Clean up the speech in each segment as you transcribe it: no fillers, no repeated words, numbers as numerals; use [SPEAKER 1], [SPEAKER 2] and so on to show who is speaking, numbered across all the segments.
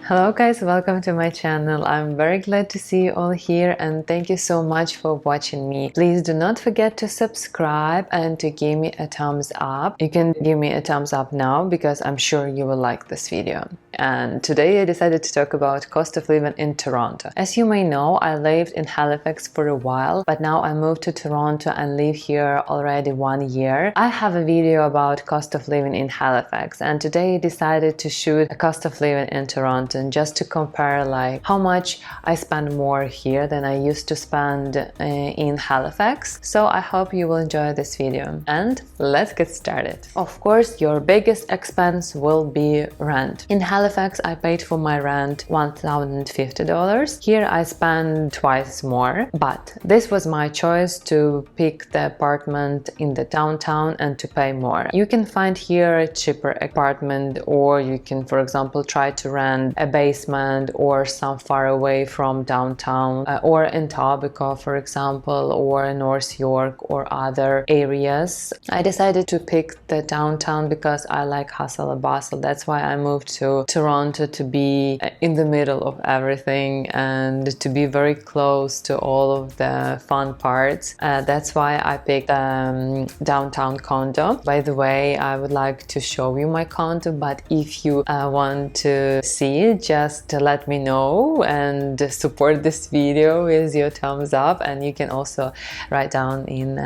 [SPEAKER 1] Hello guys, welcome to my channel. I'm very glad to see you all here and thank you so much for watching me. Please do not forget to subscribe and to give me a thumbs up. You can give me a thumbs up now because I'm sure you will like this video. And today I decided to talk about cost of living in Toronto. As you may know, I lived in Halifax for a while, but now I moved to Toronto and live here already 1 year. I have a video about cost of living in Halifax, and today I decided to shoot a cost of living in Toronto just to compare like how much I spend more here than I used to spend in Halifax. So I hope you will enjoy this video and let's get started. Of course, your biggest expense will be rent. In Halifax, I paid for my rent $1,050. Here I spend twice more, but this was my choice to pick the apartment in the downtown and to pay more. You can find here a cheaper apartment, or you can, for example, try to rent a basement or some far away from downtown, or in Etobicoke, for example, or North York or other areas. I decided to pick the downtown because I like hustle and bustle. That's why I moved to Toronto, to be in the middle of everything and to be very close to all of the fun parts. That's why I picked downtown condo. By the way, I would like to show you my condo, but if you want to see it, just let me know and support this video with your thumbs up, and you can also write down in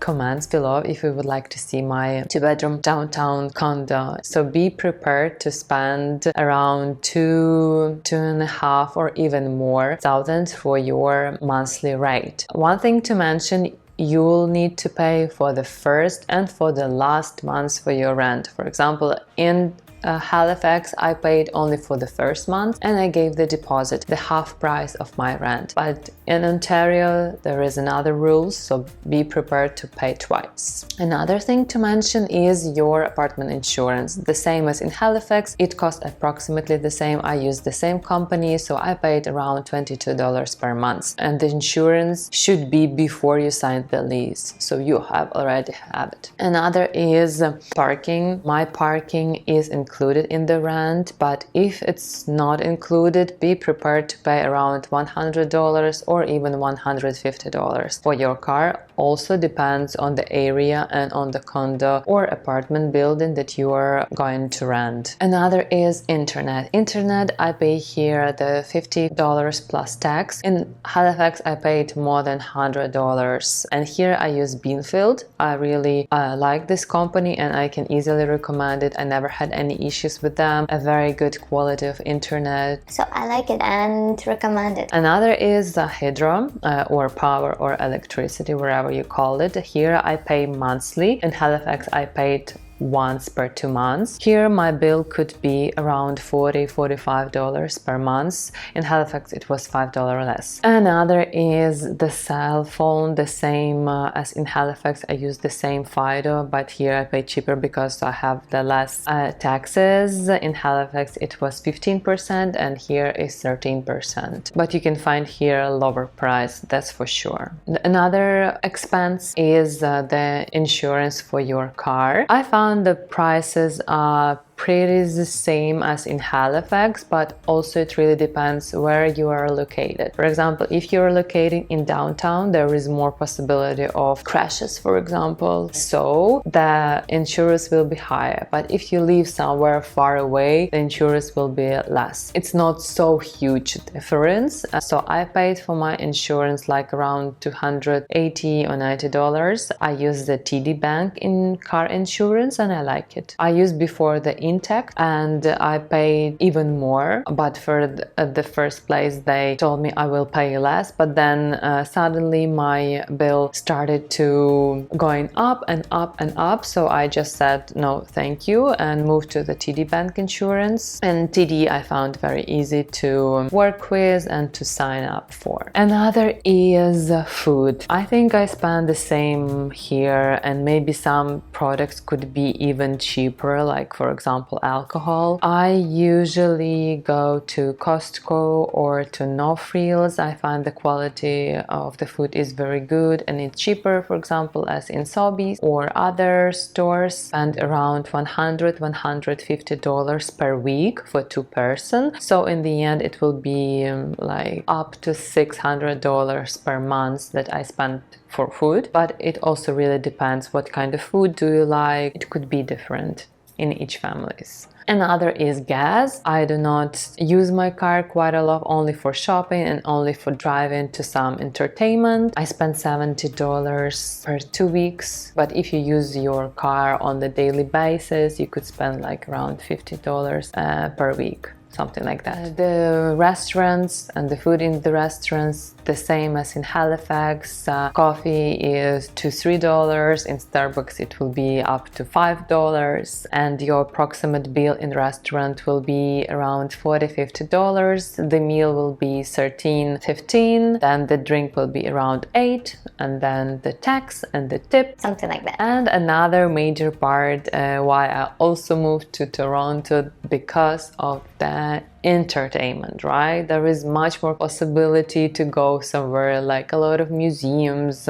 [SPEAKER 1] comments below if you would like to see my 2-bedroom downtown condo. So be prepared to spend around $2,500 or even more thousand for your monthly rate. One thing to mention, you will need to pay for the first and for the last months for your rent. For example, in Halifax, I paid only for the first month and I gave the deposit, the half price of my rent. But in Ontario, there is another rule, so be prepared to pay twice. Another thing to mention is your apartment insurance. The same as in Halifax, it costs approximately the same. I used the same company, so I paid around $22 per month. And the insurance should be before you sign the lease, so you already have it. Another is parking. My parking is included in the rent, but if it's not included, be prepared to pay around $100 or even $150 for your car. Also depends on the area and on the condo or apartment building that you are going to rent. Another is internet. Internet, I pay here the $50 plus tax. In Halifax, I paid more than $100, and here I use Beanfield. I really like this company and I can easily recommend it. I never had any issues with them. A very good quality of internet.
[SPEAKER 2] So I like it and recommend it.
[SPEAKER 1] Another is Hydro or power or electricity, wherever you call it. Here I pay monthly. In Halifax, I paid once per 2 months. Here my bill could be around $45 per month. In Halifax it was $5 less. Another is the cell phone, the same as in Halifax. I use the same Fido, but here I pay cheaper because I have the less taxes. In Halifax it was 15% and here is 13%, but you can find here a lower price, that's for sure. Another expense is the insurance for your car. I found the prices are pretty the same as in Halifax, but also it really depends where you are located. For example, if you're located in downtown, there is more possibility of crashes, for example, so the insurance will be higher. But if you live somewhere far away, the insurance will be less. It's not so huge difference. So I paid for my insurance like around $280 or $90. I use the TD Bank in car insurance and I like it. I used before the Intact and I paid even more, but for the first place they told me I will pay less, but then suddenly my bill started to going up and up and up, so I just said no thank you and moved to the TD Bank insurance. And TD I found very easy to work with and to sign up for. Another is food. I think I spend the same here, and maybe some products could be even cheaper, like for example example, alcohol. I usually go to Costco or to No Frills. I find the quality of the food is very good and it's cheaper, for example, as in Sobeys or other stores, and around $150 per week for 2 person. So in the end it will be like up to $600 per month that I spend for food. But it also really depends what kind of food do you like. It could be different in each families. Another is gas. I do not use my car quite a lot, only for shopping and only for driving to some entertainment. I spend $70 per 2 weeks, but if you use your car on the daily basis, you could spend like around $50 per week. Something like that. The restaurants and the food in the restaurants, the same as in Halifax. Coffee is $2-3. In Starbucks it will be up to $5, and your approximate bill in restaurant will be around $40-50. The meal will be $13-15. Then the drink will be around $8, and then the tax and the tip.
[SPEAKER 2] Something like that.
[SPEAKER 1] And another major part why I also moved to Toronto, because of the entertainment, right? There is much more possibility to go somewhere, like a lot of museums,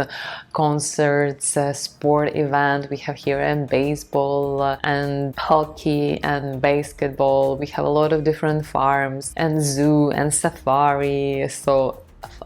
[SPEAKER 1] concerts, sport event. We have here in baseball and hockey and basketball. We have a lot of different farms and zoo and safari. So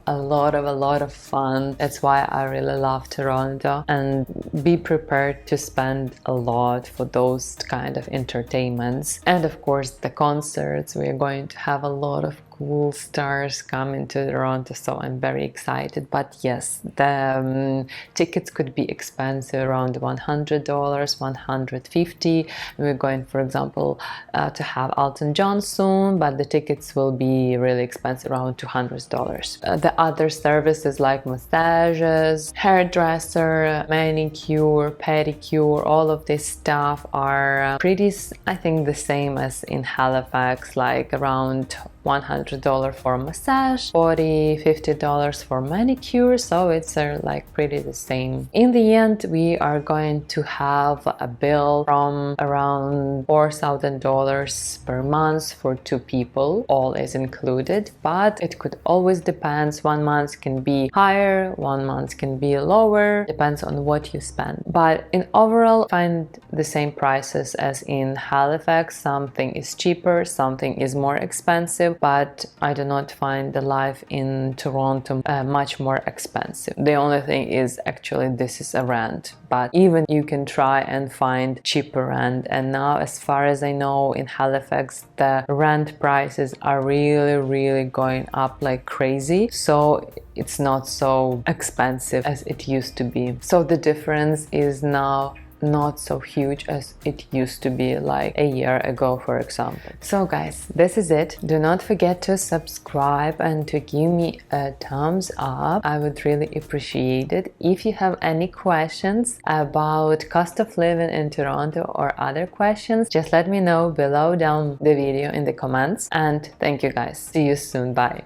[SPEAKER 1] a lot of fun. That's why I really love Toronto, and be prepared to spend a lot for those kind of entertainments. And of course the concerts, we are going to have a lot of cool stars coming to Toronto, so I'm very excited. But yes, the tickets could be expensive, around $100, $150. We're going, for example, to have Elton John soon, but the tickets will be really expensive, around $200. The other services like massages, hairdresser, manicure, pedicure, all of this stuff are pretty, I think, the same as in Halifax, like around $100 for massage, $40-50 for manicure, so it's like pretty the same. In the end, we are going to have a bill from around $4,000 per month for 2 people, all is included, but it could always depends. 1 month can be higher, 1 month can be lower, depends on what you spend. But in overall, find the same prices as in Halifax. Something is cheaper, something is more expensive, but I do not find the life in Toronto much more expensive. The only thing is actually this is a rent, but even you can try and find cheaper rent. And now, as far as I know, in Halifax the rent prices are really going up like crazy, so it's not so expensive as it used to be. So the difference is now not so huge as it used to be like a year ago, for example. So guys, this is it. Do not forget to subscribe and to give me a thumbs up. I would really appreciate it. If you have any questions about cost of living in Toronto or other questions, just let me know below down the video in the comments. And thank you guys. See you soon. Bye.